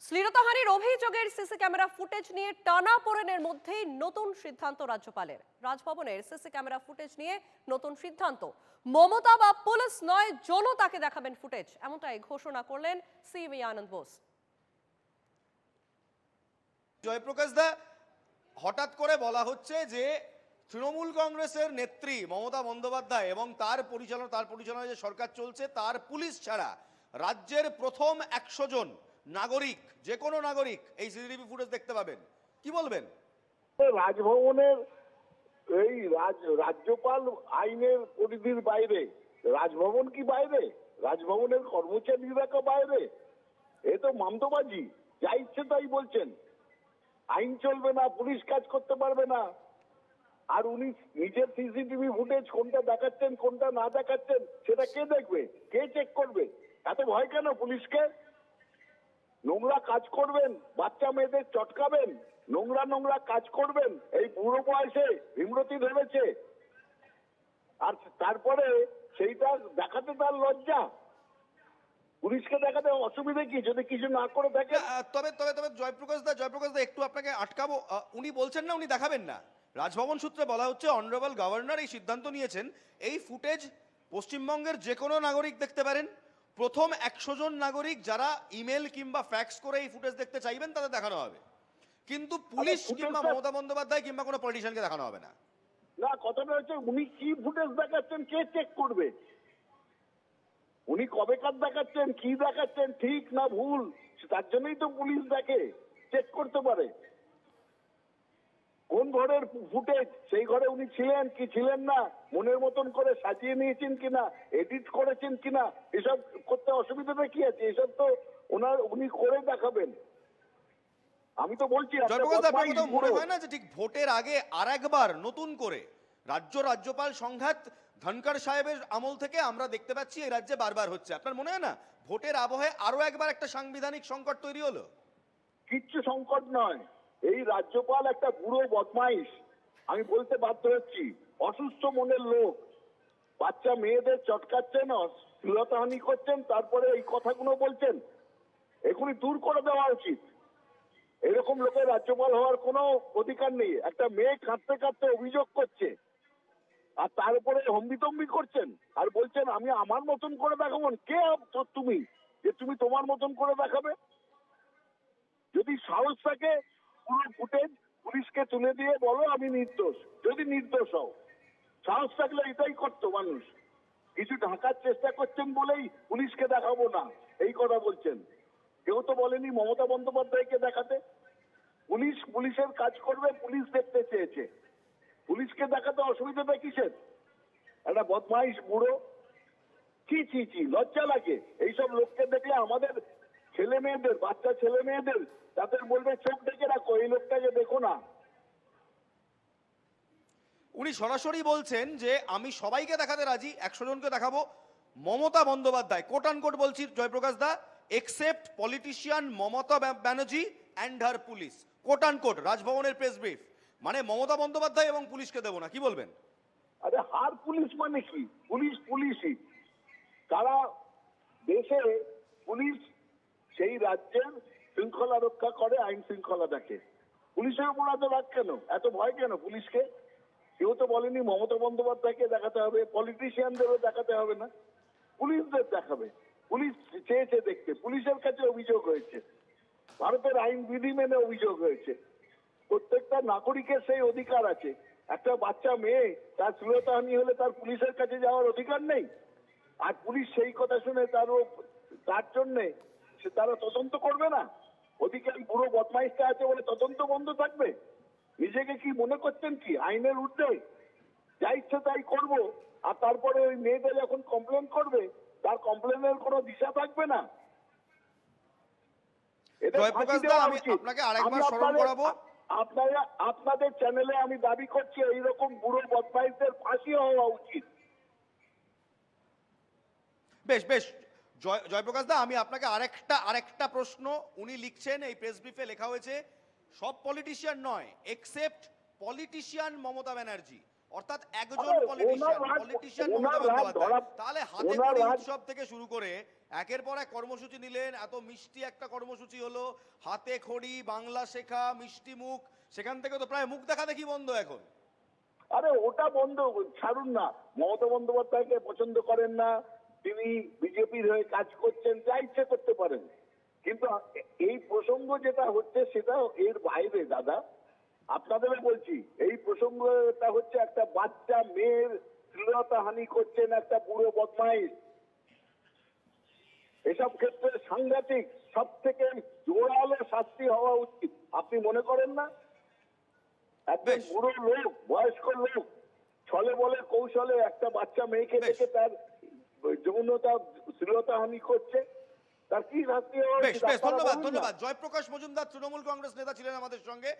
শ্লীলতাহানির অভিযোগের CC camera footage নিয়ে টানাপোড়েনের মধ্যেই নতুন সিদ্ধান্ত রাজ্যপালের। রাজভবনের সিসি ক্যামেরা ফুটেজ নিয়ে নতুন সিদ্ধান্ত, মমতা বা পুলিশ নয়, জনতাকে দেখাবেন ফুটেজ, এমনটাই ঘোষণা করলেন সিএম আনন্দ বোস। জয়প্রকাশ দা, হঠাৎ করে বলা হচ্ছে যে তৃণমূল কংগ্রেসের নেত্রী মমতা বন্দ্যোপাধ্যায় এবং তার পরিচালনায় যে সরকার চলছে তার পুলিশ ছাড়া রাজ্যের প্রথম 100 জন নাগরিক, যে কোনো নাগরিক এই সিসিটিভি ফুটেজ দেখতে পাবেন। কি বলবেন? রাজভবনের এই রাজ্যপাল আইনের পরিধির বাইরে, রাজভবন কি বাইরে? রাজভবনের কর্মচারীরা কি বাইরে? এ তো মামদোবাজি, যা ইচ্ছে তাই বলছেন। আইন চলবে না, পুলিশ কাজ করতে পারবে না। আর উনি নিজের সিসিটিভি ফুটেজ কোনটা দেখাচ্ছেন কোনটা না দেখাচ্ছেন সেটা কে দেখবে, কে চেক করবে? এত ভয় কেন পুলিশকে? নোংরা কাজ করবেন, বাচ্চা মেয়েদের চটকাবেন, নোংরা কাজ করবেন, এই বুড়ো বয়সে ভীমরতি ধরেছে, আর তারপরে সেইটা দেখাতে তার লজ্জা। পুলিশকে দেখাতে অসুবিধা কি যদি কিছু না করে থাকে? তবে তবে তবে জয়প্রকাশ দা একটু আপনাকে আটকাবো। উনি বলছেন না উনি দেখাবেন না। রাজভবন সূত্রে বলা হচ্ছে অনারেবল গভর্নর এই সিদ্ধান্ত নিয়েছেন এই ফুটেজ পশ্চিমবঙ্গের যে কোনো নাগরিক দেখতে পারেন। প্রথম 100 জন নাগরিক যারা ইমেল কিংবা ফ্যাক্স করে এই ফুটেজ দেখতে চাইবেন তাদের দেখানো হবে, কিন্তু পুলিশ কিংবা মমতা বন্দ্যোপাধ্যায় কিংবা কোনো পলিটিশিয়ানকে দেখানো হবে না। না, কথাটা হচ্ছে উনি কি ফুটেজ দেখাচ্ছেন কে চেক করবে? উনি কবেকার দেখাচ্ছেন, কি দেখাচ্ছেন, ঠিক না ভুল, তার জন্যই তো পুলিশ দেখে, চেক করতে পারে। কোন ঘরের ফুটেজ, সেই ঘরে উনি ছিলেন কি ছিলেন না, মনের মতন করে সাজিয়ে নিয়েছেন কিনা, এডিট করেছেন কিনা, এসব করতে অসুবিধাটা কি আছে? এসব তো উনি করে দেখাবেন। আমি তো বলছি মনে হয় না যে ঠিক ভোটের আগে আর একবার নতুন করে রাজ্যপাল সংঘাত ধনকর সাহেবের আমল থেকে আমরা দেখতে পাচ্ছি এই রাজ্যে বারবার হচ্ছে? আপনার মনে হয় না ভোটের আবহে আরো একবার একটা সাংবিধানিক সংকট তৈরি হলো? কিচ্ছু সংকট নয়, এই রাজ্যপাল একটা বুড়ো বদমাইশ, আমি বলতে বাধ্য হচ্ছি। অসুস্থ মনের লোক, বাচ্চা মেয়েদের চটকাচ্ছেন, শ্লীলতাহানি করছেন, তারপরে এই কথাগুলো বলছেন। এখনই দূর করে দেওয়া উচিত। এরকম লোকের রাজ্যপাল হওয়ার কোনো অধিকার নেই। একটা মেয়ে কাঁদতে কাঁদতে অভিযোগ করছে, আর তার উপরে হম্বিতম্বি করছেন, আর বলছেন আমি আমার মতন করে দেখাবো। কে তুমি যে তুমি তোমার মতন করে দেখাবে? যদি সাহস থাকে পুরো ফুটেজ পুলিশকে তুলে দিয়ে বলো আমি নির্দোষ, যদি নির্দোষ হও। সাহস থাকলে এটাই করতো মানুষ। কিছু ঢাকার চেষ্টা করছেন বলেই পুলিশকে দেখাবো না এই কথা বলছেন। কেউ তো বলেনি মমতা বন্দ্যোপাধ্যায়কে দেখাতে। পুলিশের কাজ করবে, পুলিশ দেখতে চেয়েছে, পুলিশকে দেখাতে অসুবিধাটা কিসের? একটা বদমাইশ বুড়ো, ছি, লজ্জা লাগে এইসব লোককে দেখলে। আমাদের ছেলে মেয়েদের, বাচ্চা ছেলে মেয়েদের, তাদের বলবে চোখ ডেকে রাখো, এই লোকটাকে দেখো না। উনি সরাসরি বলছেন যে আমি সবাইকে দেখাতে রাজি, 100 জনকে দেখাবো। Mamata Bandyopadhyay quote and quote বলছি Jayprakash da, except politician Mamata Banerjee and her police, quote and quote, রাজভবনের প্রেস ব্রিফ। মানে মমতা বন্দ্যোপাধ্যায় এবং পুলিশকে দেবো না। কি বলবেন? আরে হার পুলিশ মানে কি? পুলিশই তারা দেশে, পুলিশ সেই রাজ্যের শৃঙ্খলা রক্ষা করে, আইন শৃঙ্খলা দেখে। পুলিশের উপর এত রাগ কেন, এত ভয় কেন পুলিশকে? কেউ তো বলেনি মমতা বন্দ্যোপাধ্যায়কে দেখাতে হবে, পলিটিশিয়ানদেরও দেখাতে হবে না, পুলিশদের দেখাবে। পুলিশ চেয়েছে দেখতে, পুলিশের কাছে অভিযোগ হয়েছে, ভারতের আইন বিধি মেনে অভিযোগ হয়েছে। প্রত্যেকটা নাগরিকের সেই অধিকার আছে। একটা বাচ্চা মেয়ে তার শ্লীলতাহানি হলে তার পুলিশের কাছে যাওয়ার অধিকার নেই? আর পুলিশ সেই কথা শুনে তার জন্যে তারা তদন্ত করবে না? অধিকারী বুড়ো বদমাইশটা আছে বলে তদন্ত বন্ধ থাকবে? নিজেকে কি মনে করছেন কি আইনের ঊর্ধ্বে? যা ইচ্ছে তাই করবো, আর তারপরে ওই মেয়েটা যখন কমপ্লেন করবে তার কমপ্লেনের কোনো দিশা থাকবে না। আপনাদের চ্যানেলে আমি দাবি করছি এইরকম বুড়ো বদমাইশদের ফাঁসি হওয়া উচিত। বেশ জয়প্রকাশ দা, আমি আপনাকে আরেকটা প্রশ্ন। উনি লিখছেন এই প্রেস ব্রিফে লেখা হয়েছে সব পলিটিশিয়ান নয়, এক্সেপ্ট পলিটিশিয়ান মমতা ব্যানার্জি, অর্থাৎ একজন আরে, পলিটিশিয়ান ওনার মমতা রাগ বন্দ্যোপাধ্যায় ধরা- তাহলে হাতে ওনার খড়ি রাগ- উৎসব থেকে শুরু করে একের পর এক কর্মসূচি নিলেন, এত মিষ্টি একটা কর্মসূচি হলো, হাতে খড়ি, বাংলা শেখা, মিষ্টি মুখ, সেখান থেকে তো প্রায় মুখ দেখা দেখি বন্ধ এখন। আরে ওটা বন্ধ ছাড়ুন না। মমতা বন্দ্যোপাধ্যায়কে পছন্দ করেন না, তিনি বিজেপির হয়ে কাজ করছেন, যা ইচ্ছে করতে পারেন, কিন্তু এই প্রসঙ্গ যেটা হচ্ছে সেটা এর বাইরে দাদা। আপনাদের বলছি, এই প্রসঙ্গটা হচ্ছে একটা বাচ্চা মেয়ের শ্লীলতা হানি করছেন একটা বুড়ো বদমাইশ। এসব ক্ষেত্রে সাংঘাতিক, সব থেকে জোরালো শাস্তি হওয়া উচিত। আপনি মনে করেন না? একজন বেশ। বুড়ো লোক, বয়স্ক লোক, ছলে বলে কৌশলে একটা বাচ্চা মেয়েকে বেশ। দেখে তার যৌনতা শ্লীলতা হানি করছে, তার কি শাস্তি হওয়া বেশ উচিত? বেশ, আপনারা ধন্যবাদ বলুন না। ধন্যবাদ। জয়প্রকাশ মজুমদার তৃণমূল কংগ্রেস নেতা ছিলেন আমাদের সঙ্গে।